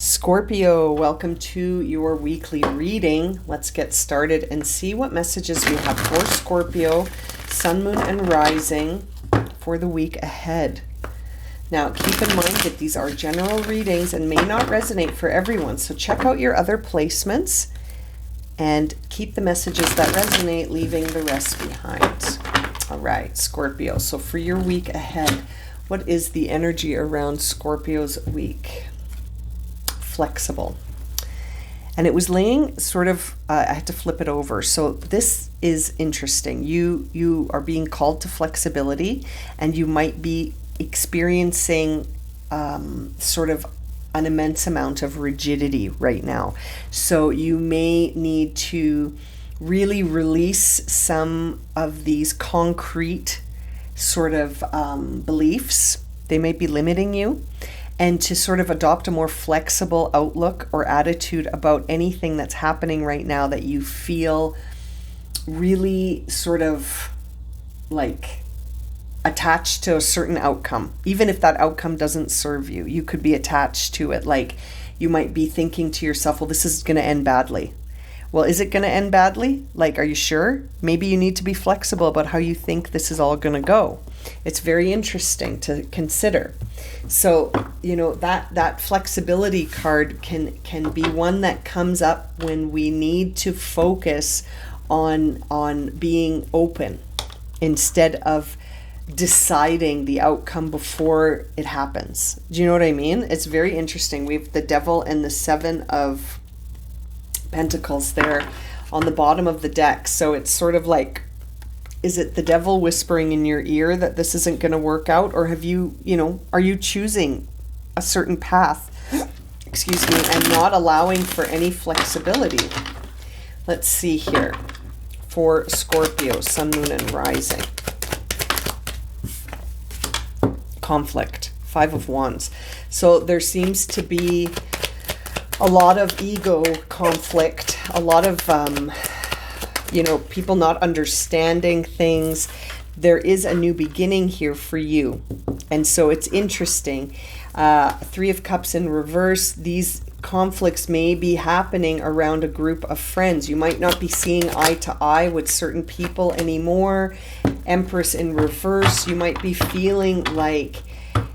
Scorpio, welcome to your weekly reading. Let's get started and see what messages we have for Scorpio, Sun, Moon, and Rising for the week ahead. Now, keep in mind that these are general readings and may not resonate for everyone, so check out your other placements and keep the messages that resonate, leaving the rest behind. All right, Scorpio, so for your week ahead, what is the energy around Scorpio's week? Flexible. And it was laying sort of, I had to flip it over. So this is interesting. You are being called to flexibility, and you might be experiencing sort of an immense amount of rigidity right now. So you may need to really release some of these concrete sort of beliefs. They may be limiting you, and to sort of adopt a more flexible outlook or attitude about anything that's happening right now that you feel really sort of like attached to a certain outcome. Even if that outcome doesn't serve you, you could be attached to it. Like you might be thinking to yourself, well, this is going to end badly. Well, is it going to end badly? Like, are you sure? Maybe you need to be flexible about how you think this is all going to go. It's very interesting to consider. So, you know, that flexibility card can be one that comes up when we need to focus on being open instead of deciding the outcome before it happens. Do you know what I mean? It's very interesting. We have the Devil and the Seven of Pentacles there on the bottom of the deck. So it's sort of like, is it the devil whispering in your ear that this isn't going to work out? Or have you, are you choosing a certain path, excuse me, and not allowing for any flexibility? Let's see here for Scorpio, Sun, Moon, and Rising. Conflict, Five of Wands. So there seems to be a lot of ego conflict, a lot of, people not understanding things. There is a new beginning here for you. And so it's interesting. Three of Cups in reverse. These conflicts may be happening around a group of friends. You might not be seeing eye to eye with certain people anymore. Empress in reverse. You might be feeling like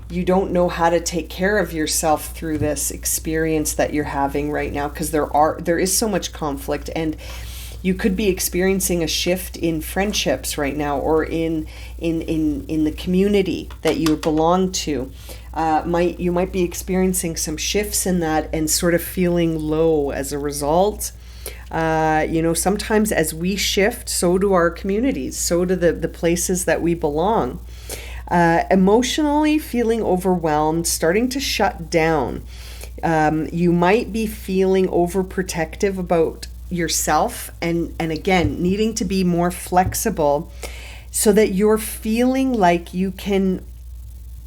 you don't know how to take care of yourself through this experience that you're having right now, because there is so much conflict, and you could be experiencing a shift in friendships right now, or in the community that you belong to. You might be experiencing some shifts in that and sort of feeling low as a result. Sometimes as we shift, so do our communities, so do the places that we belong. Emotionally feeling overwhelmed, starting to shut down. You might be feeling overprotective about yourself, and again, needing to be more flexible so that you're feeling like you can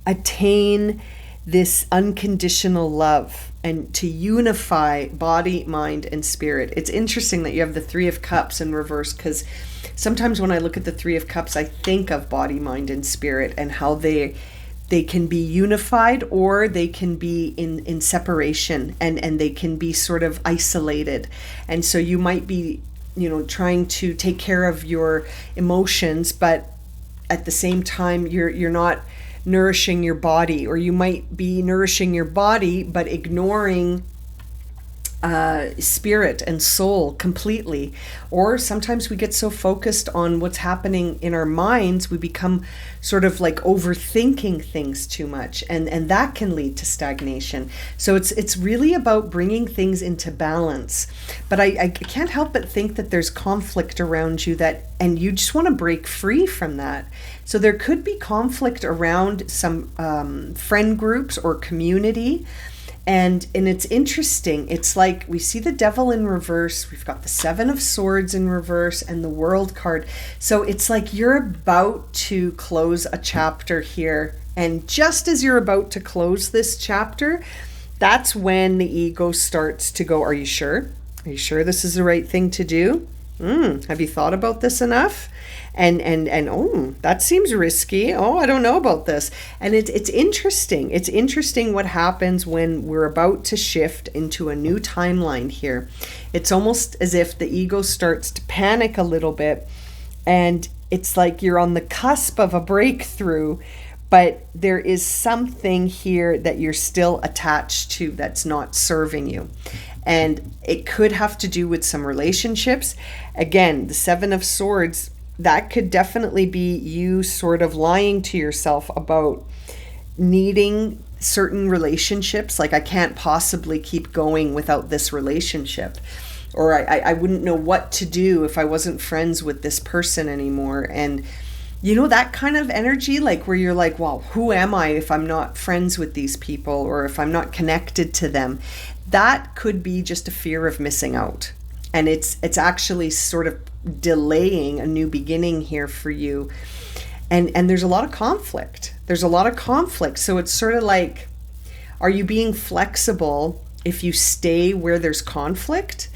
attain this unconditional love and to unify body, mind, and spirit. It's interesting that you have the Three of Cups in reverse, because sometimes when I look at the Three of Cups, I think of body, mind, and spirit, and how they can be unified, or they can be in separation, and they can be sort of isolated. And so you might be, trying to take care of your emotions, but at the same time, you're not nourishing your body, or you might be nourishing your body but ignoring spirit and soul completely. Or sometimes we get so focused on what's happening in our minds, we become sort of like overthinking things too much, and that can lead to stagnation. So it's really about bringing things into balance. But I can't help but think that there's conflict around you, and you just want to break free from that. So there could be conflict around some friend groups or community. And it's interesting. It's like we see the Devil in reverse. We've got the Seven of Swords in reverse and the World card. So it's like you're about to close a chapter here. And just as you're about to close this chapter, that's when the ego starts to go, are you sure? Are you sure this is the right thing to do? Have you thought about this enough? And oh, that seems risky. Oh, I don't know about this. And it's interesting. It's interesting what happens when we're about to shift into a new timeline here. It's almost as if the ego starts to panic a little bit, and it's like you're on the cusp of a breakthrough, but there is something here that you're still attached to that's not serving you. And it could have to do with some relationships. Again, the Seven of Swords, that could definitely be you sort of lying to yourself about needing certain relationships. Like, I can't possibly keep going without this relationship. Or I wouldn't know what to do if I wasn't friends with this person anymore. And you know, that kind of energy, like where you're like, well, who am I if I'm not friends with these people, or if I'm not connected to them? That could be just a fear of missing out. And it's actually sort of delaying a new beginning here for you. And there's a lot of conflict. There's a lot of conflict. So it's sort of like, are you being flexible if you stay where there's conflict?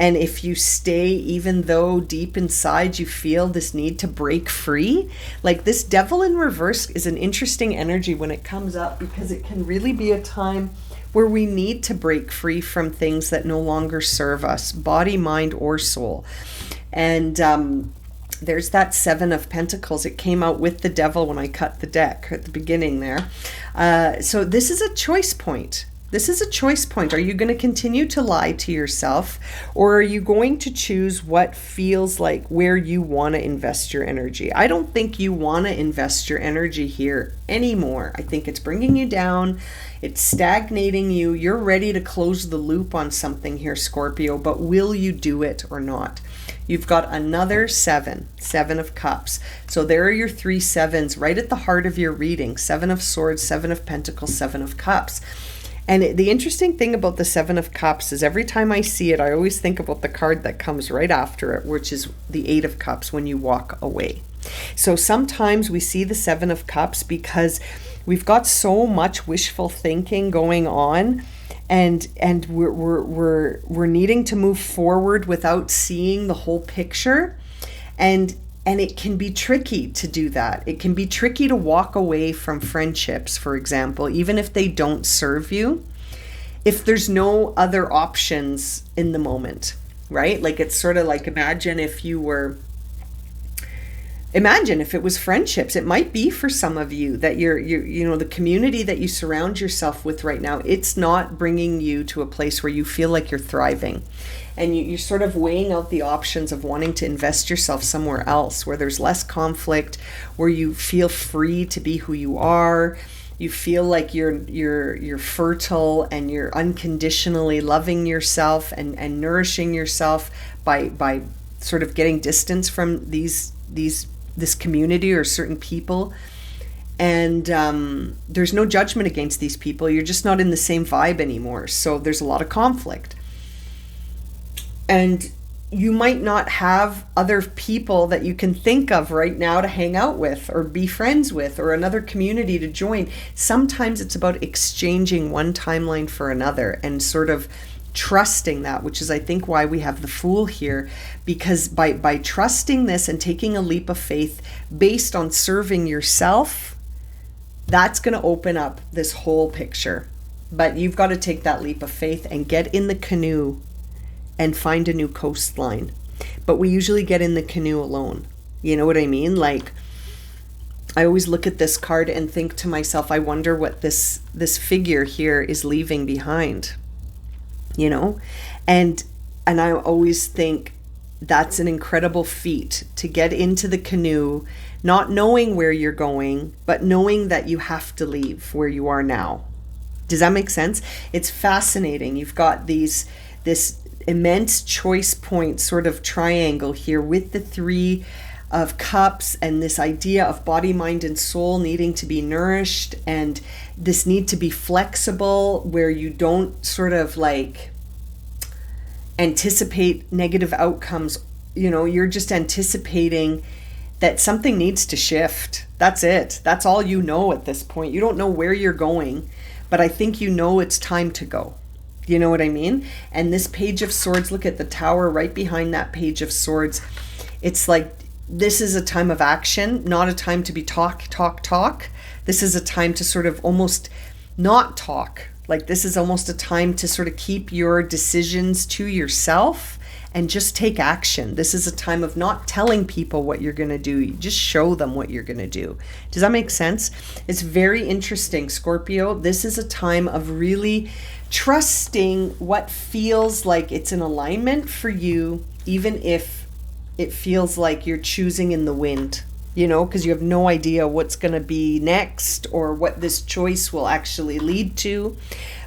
And if you stay, even though deep inside you feel this need to break free? Like, this Devil in reverse is an interesting energy when it comes up, because it can really be a time where we need to break free from things that no longer serve us, body, mind, or soul. And there's that Seven of Pentacles. It came out with the Devil when I cut the deck at the beginning there. So this is a choice point. This is a choice point. Are you going to continue to lie to yourself, or are you going to choose what feels like where you want to invest your energy? I don't think you want to invest your energy here anymore. I think it's bringing you down. It's stagnating you. You're ready to close the loop on something here, Scorpio, but will you do it or not? You've got another Seven of Cups. So there are your three sevens right at the heart of your reading. Seven of Swords, Seven of Pentacles, Seven of Cups. And the interesting thing about the Seven of Cups is every time I see it, I always think about the card that comes right after it, which is the Eight of Cups, when you walk away. So sometimes we see the Seven of Cups because we've got so much wishful thinking going on, and we're needing to move forward without seeing the whole picture. And it can be tricky to do that. It can be tricky to walk away from friendships, for example, even if they don't serve you, if there's no other options in the moment, right? Like, it's sort of like, imagine if it was friendships. It might be for some of you that you know, the community that you surround yourself with right now, it's not bringing you to a place where you feel like you're thriving. And you're sort of weighing out the options of wanting to invest yourself somewhere else, where there's less conflict, where you feel free to be who you are. You feel like you're fertile, and you're unconditionally loving yourself and nourishing yourself by sort of getting distance from this community or certain people. And there's no judgment against these people. You're just not in the same vibe anymore. So there's a lot of conflict. And you might not have other people that you can think of right now to hang out with or be friends with, or another community to join. Sometimes it's about exchanging one timeline for another and sort of trusting that, which is, I think, why we have the Fool here, because by trusting this and taking a leap of faith based on serving yourself, that's going to open up this whole picture. But you've got to take that leap of faith and get in the canoe and find a new coastline. But we usually get in the canoe alone. You know what I mean? Like, I always look at this card and think to myself, I wonder what this figure here is leaving behind. You know? And I always think that's an incredible feat, to get into the canoe, not knowing where you're going, but knowing that you have to leave where you are now. Does that make sense? It's fascinating. You've got this immense choice point sort of triangle here with the Three of Cups, and this idea of body, mind, and soul needing to be nourished, and this need to be flexible, where you don't sort of like anticipate negative outcomes. You know, you're just anticipating that something needs to shift. That's it. That's all you know at this point. You don't know where you're going, but I think you know it's time to go. You know what I mean? And this Page of Swords, look at the Tower right behind that Page of Swords. It's like, this is a time of action, not a time to be talk. This is a time to sort of almost not talk. Like, this is almost a time to sort of keep your decisions to yourself and just take action. This is a time of not telling people what you're going to do. You just show them what you're going to do. Does that make sense? It's very interesting, Scorpio. This is a time of really trusting what feels like it's in alignment for you, even if it feels like you're choosing in the wind, you know, because you have no idea what's going to be next or what this choice will actually lead to.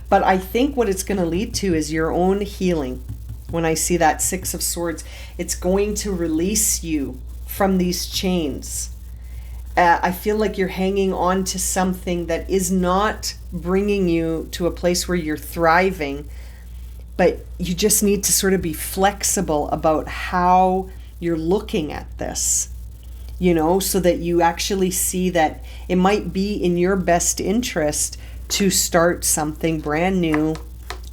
But I think what it's going to lead to is your own healing. When I see that Six of Swords, it's going to release you from these chains. I feel like you're hanging on to something that is not bringing you to a place where you're thriving, but you just need to sort of be flexible about how you're looking at this, you know, so that you actually see that it might be in your best interest to start something brand new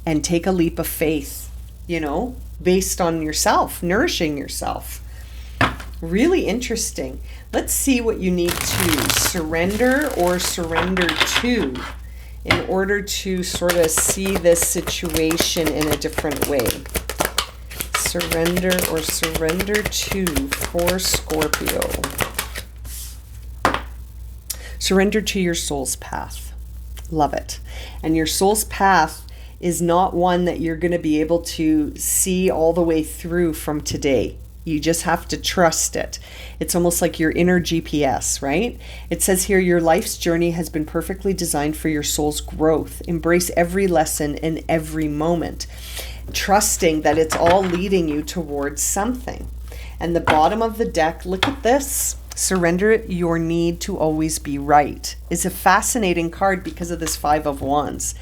and take a leap of faith, you know, based on yourself, nourishing yourself. Really interesting. Let's see what you need to surrender or surrender to in order to sort of see this situation in a different way. Surrender or surrender to for Scorpio. Surrender to your soul's path. Love it. And your soul's path is not one that you're going to be able to see all the way through from today. You just have to trust it. It's almost like your inner GPS, right? It says here, your life's journey has been perfectly designed for your soul's growth. Embrace every lesson and every moment, trusting that it's all leading you towards something. And the bottom of the deck, look at this. Surrender your need to always be right is a fascinating card because of this Five of Wands.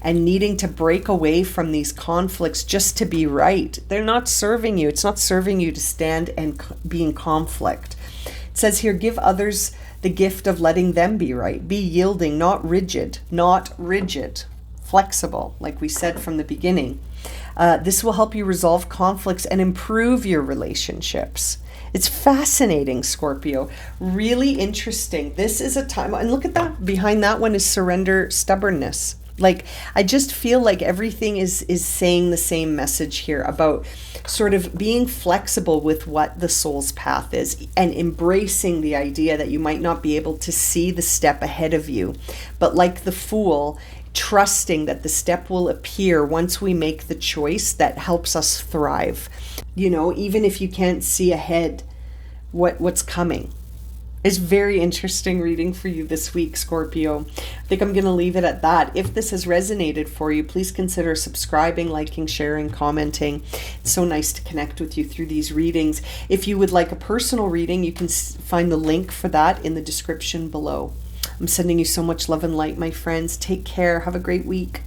And needing to break away from these conflicts just to be right. They're not serving you. It's not serving you to stand and be in conflict. It says here, give others the gift of letting them be right. Be yielding, not rigid, flexible, like we said from the beginning. This will help you resolve conflicts and improve your relationships. It's fascinating, Scorpio. Really interesting. This is a time, and look at that. Behind that one is surrender, stubbornness. Like, I just feel like everything is saying the same message here about sort of being flexible with what the soul's path is and embracing the idea that you might not be able to see the step ahead of you. But like the Fool, trusting that the step will appear once we make the choice that helps us thrive. You know, even if you can't see ahead what's coming. It's very interesting reading for you this week, Scorpio. I think I'm going to leave it at that. If this has resonated for you, please consider subscribing, liking, sharing, commenting. It's so nice to connect with you through these readings. If you would like a personal reading, you can find the link for that in the description below. I'm sending you so much love and light, my friends. Take care. Have a great week.